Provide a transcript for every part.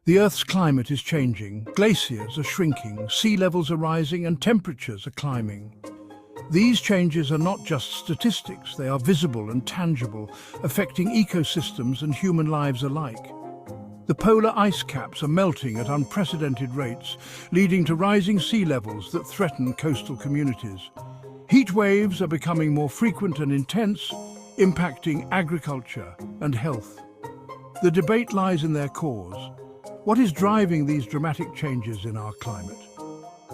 The Earth's climate is changing, glaciers are shrinking, sea levels are rising and temperatures are climbing. These changes are not just statistics, they are visible and tangible, affecting ecosystems and human lives alike. The polar ice caps are melting at unprecedented rates, leading to rising sea levels that threaten coastal communities. Heat waves are becoming more frequent and intense, impacting agriculture and health. The debate lies in their cause. What is driving these dramatic changes in our climate?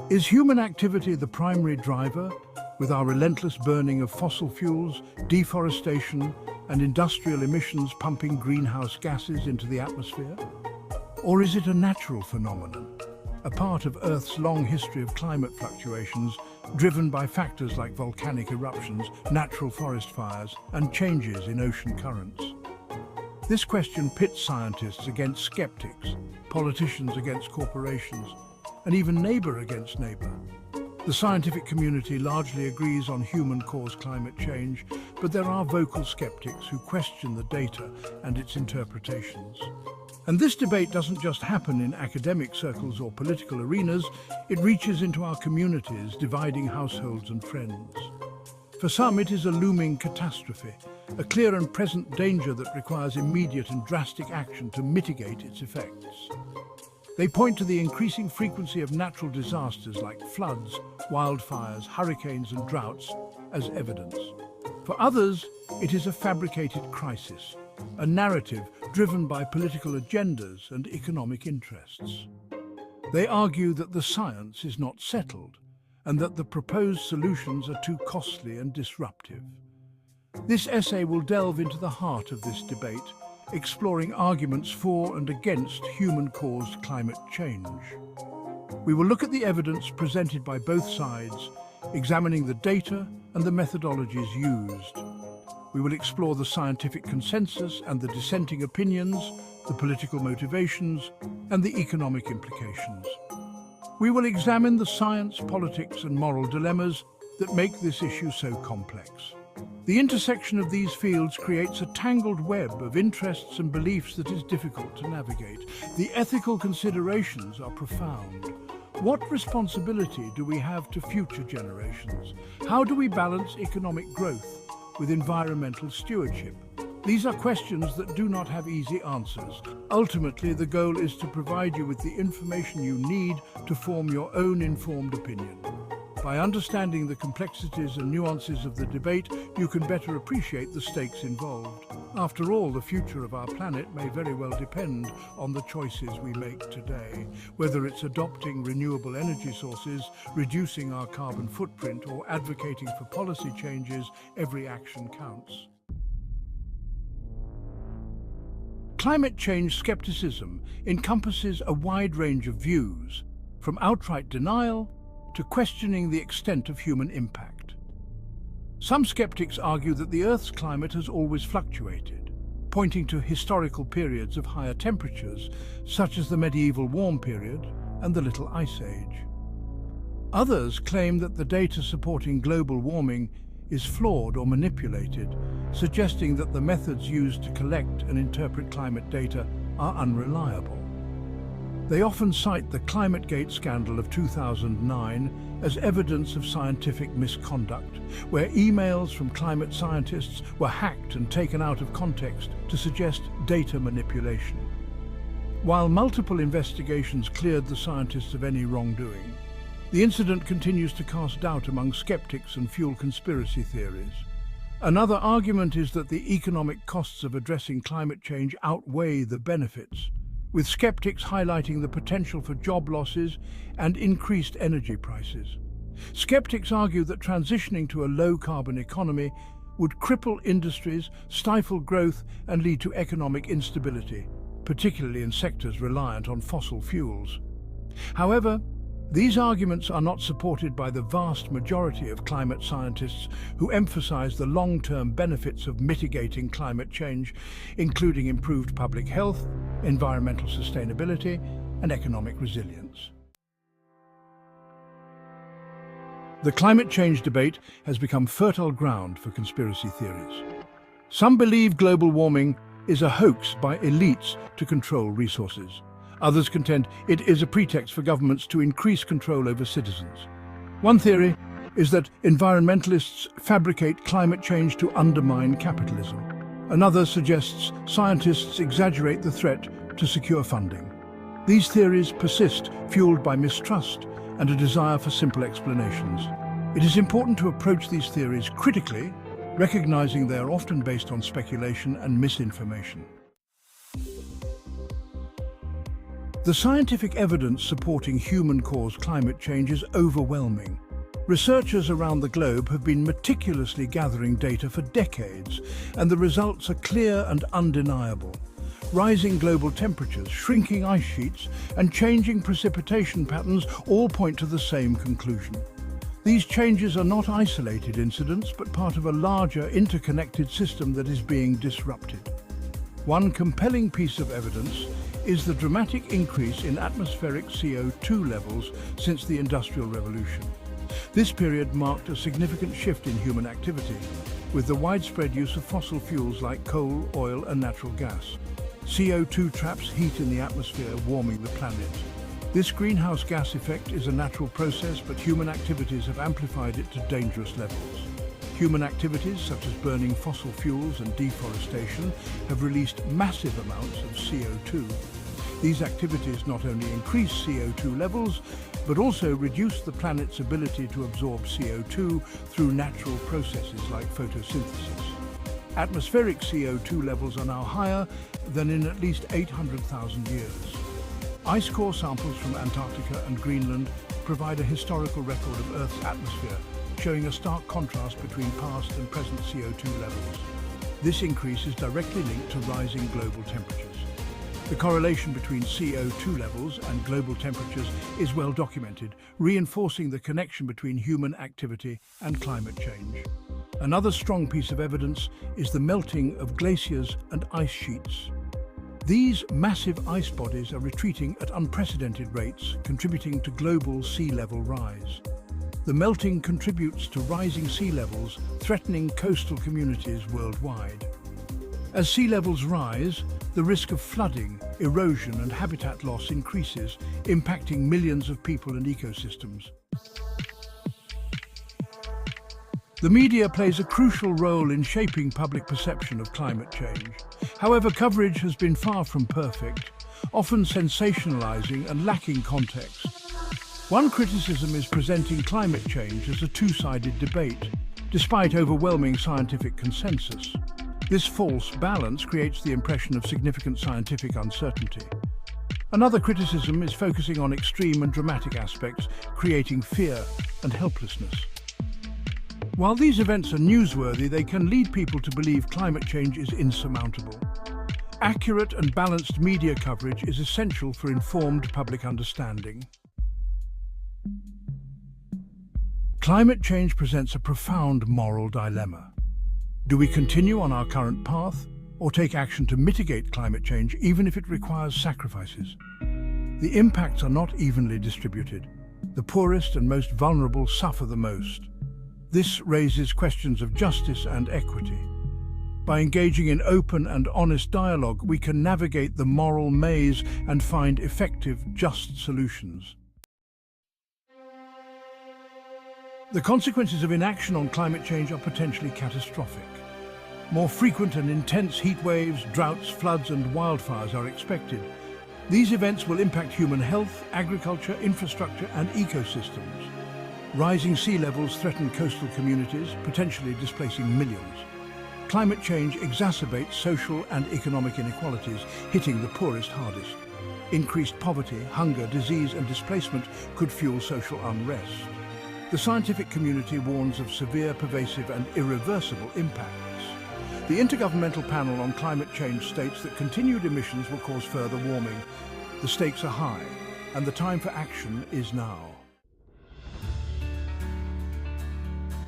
Is human activity the primary driver, with our relentless burning of fossil fuels, deforestation, and industrial emissions pumping greenhouse gases into the atmosphere? Or is it a natural phenomenon, a part of Earth's long history of climate fluctuations, driven by factors like volcanic eruptions, natural forest fires, and changes in ocean currents? This question pits scientists against skeptics, politicians against corporations, and even neighbour against neighbour. The scientific community largely agrees on human-caused climate change, but there are vocal skeptics who question the data and its interpretations. And this debate doesn't just happen in academic circles or political arenas, it reaches into our communities, dividing households and friends. For some, it is a looming catastrophe, a clear and present danger that requires immediate and drastic action to mitigate its effects. They point to the increasing frequency of natural disasters like floods, wildfires, hurricanes and droughts as evidence. For others, it is a fabricated crisis, a narrative driven by political agendas and economic interests. They argue that the science is not settled and that the proposed solutions are too costly and disruptive. This essay will delve into the heart of this debate, exploring arguments for and against human-caused climate change. We will look at the evidence presented by both sides, examining the data and the methodologies used. We will explore the scientific consensus and the dissenting opinions, the political motivations, and the economic implications. We will examine the science, politics, and moral dilemmas that make this issue so complex. The intersection of these fields creates a tangled web of interests and beliefs that is difficult to navigate. The ethical considerations are profound. What responsibility do we have to future generations? How do we balance economic growth with environmental stewardship? These are questions that do not have easy answers. Ultimately, the goal is to provide you with the information you need to form your own informed opinion. By understanding the complexities and nuances of the debate, you can better appreciate the stakes involved. After all, the future of our planet may very well depend on the choices we make today. Whether it's adopting renewable energy sources, reducing our carbon footprint, or advocating for policy changes, every action counts. Climate change skepticism encompasses a wide range of views, from outright denial to questioning the extent of human impact. Some skeptics argue that the Earth's climate has always fluctuated, pointing to historical periods of higher temperatures, such as the medieval warm period and the Little Ice Age. Others claim that the data supporting global warming is flawed or manipulated, suggesting that the methods used to collect and interpret climate data are unreliable. They often cite the ClimateGate scandal of 2009 as evidence of scientific misconduct, where emails from climate scientists were hacked and taken out of context to suggest data manipulation. While multiple investigations cleared the scientists of any wrongdoing, the incident continues to cast doubt among skeptics and fuel conspiracy theories. Another argument is that the economic costs of addressing climate change outweigh the benefits, with skeptics highlighting the potential for job losses and increased energy prices. Skeptics argue that transitioning to a low-carbon economy would cripple industries, stifle growth, and lead to economic instability, particularly in sectors reliant on fossil fuels. However, these arguments are not supported by the vast majority of climate scientists who emphasize the long-term benefits of mitigating climate change, including improved public health, environmental sustainability, and economic resilience. The climate change debate has become fertile ground for conspiracy theories. Some believe global warming is a hoax by elites to control resources. Others contend it is a pretext for governments to increase control over citizens. One theory is that environmentalists fabricate climate change to undermine capitalism. Another suggests scientists exaggerate the threat to secure funding. These theories persist, fueled by mistrust and a desire for simple explanations. It is important to approach these theories critically, recognizing they are often based on speculation and misinformation. The scientific evidence supporting human-caused climate change is overwhelming. Researchers around the globe have been meticulously gathering data for decades, and the results are clear and undeniable. Rising global temperatures, shrinking ice sheets, and changing precipitation patterns all point to the same conclusion. These changes are not isolated incidents, but part of a larger, interconnected system that is being disrupted. One compelling piece of evidence is the dramatic increase in atmospheric CO2 levels since the Industrial Revolution. This period marked a significant shift in human activity, with the widespread use of fossil fuels like coal, oil, and natural gas. CO2 traps heat in the atmosphere, warming the planet. This greenhouse gas effect is a natural process, but human activities have amplified it to dangerous levels. Human activities such as burning fossil fuels and deforestation have released massive amounts of CO2. These activities not only increase CO2 levels, but also reduce the planet's ability to absorb CO2 through natural processes like photosynthesis. Atmospheric CO2 levels are now higher than in at least 800,000 years. Ice core samples from Antarctica and Greenland provide a historical record of Earth's atmosphere, showing a stark contrast between past and present CO2 levels. This increase is directly linked to rising global temperatures. The correlation between CO2 levels and global temperatures is well documented, reinforcing the connection between human activity and climate change. Another strong piece of evidence is the melting of glaciers and ice sheets. These massive ice bodies are retreating at unprecedented rates, contributing to global sea level rise. The melting contributes to rising sea levels, threatening coastal communities worldwide. As sea levels rise, the risk of flooding, erosion, and habitat loss increases, impacting millions of people and ecosystems. The media plays a crucial role in shaping public perception of climate change. However, coverage has been far from perfect, often sensationalizing and lacking context. One criticism is presenting climate change as a two-sided debate, despite overwhelming scientific consensus. This false balance creates the impression of significant scientific uncertainty. Another criticism is focusing on extreme and dramatic aspects, creating fear and helplessness. While these events are newsworthy, they can lead people to believe climate change is insurmountable. Accurate and balanced media coverage is essential for informed public understanding. Climate change presents a profound moral dilemma. Do we continue on our current path, or take action to mitigate climate change even if it requires sacrifices? The impacts are not evenly distributed. The poorest and most vulnerable suffer the most. This raises questions of justice and equity. By engaging in open and honest dialogue, we can navigate the moral maze and find effective, just solutions. The consequences of inaction on climate change are potentially catastrophic. More frequent and intense heat waves, droughts, floods, and wildfires are expected. These events will impact human health, agriculture, infrastructure, and ecosystems. Rising sea levels threaten coastal communities, potentially displacing millions. Climate change exacerbates social and economic inequalities, hitting the poorest hardest. Increased poverty, hunger, disease, and displacement could fuel social unrest. The scientific community warns of severe, pervasive, and irreversible impacts. The Intergovernmental Panel on Climate Change states that continued emissions will cause further warming. The stakes are high, and the time for action is now.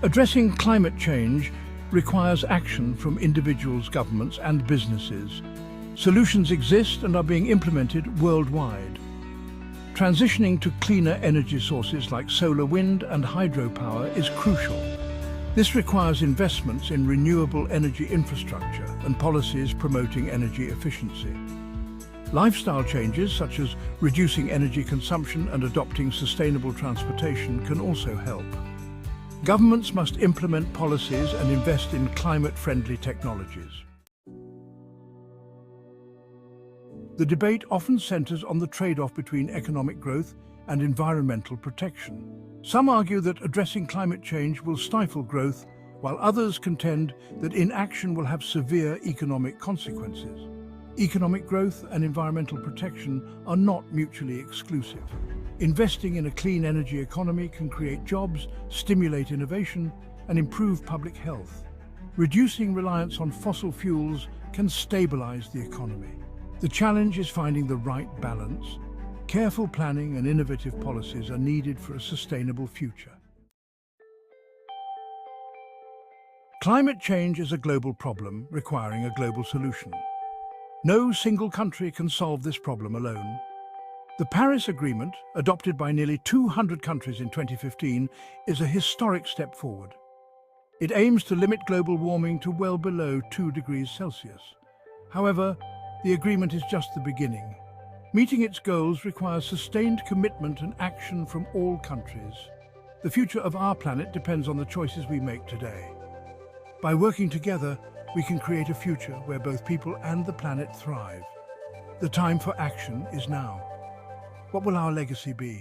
Addressing climate change requires action from individuals, governments, and businesses. Solutions exist and are being implemented worldwide. Transitioning to cleaner energy sources like solar, wind, and hydropower is crucial. This requires investments in renewable energy infrastructure and policies promoting energy efficiency. Lifestyle changes, such as reducing energy consumption and adopting sustainable transportation, can also help. Governments must implement policies and invest in climate-friendly technologies. The debate often centers on the trade-off between economic growth and environmental protection. Some argue that addressing climate change will stifle growth, while others contend that inaction will have severe economic consequences. Economic growth and environmental protection are not mutually exclusive. Investing in a clean energy economy can create jobs, stimulate innovation, and improve public health. Reducing reliance on fossil fuels can stabilize the economy. The challenge is finding the right balance. Careful planning and innovative policies are needed for a sustainable future. Climate change is a global problem requiring a global solution. No single country can solve this problem alone. The Paris Agreement, adopted by nearly 200 countries in 2015, is a historic step forward. It aims to limit global warming to well below 2 degrees Celsius. However, the agreement is just the beginning. Meeting its goals requires sustained commitment and action from all countries. The future of our planet depends on the choices we make today. By working together, we can create a future where both people and the planet thrive. The time for action is now. What will our legacy be?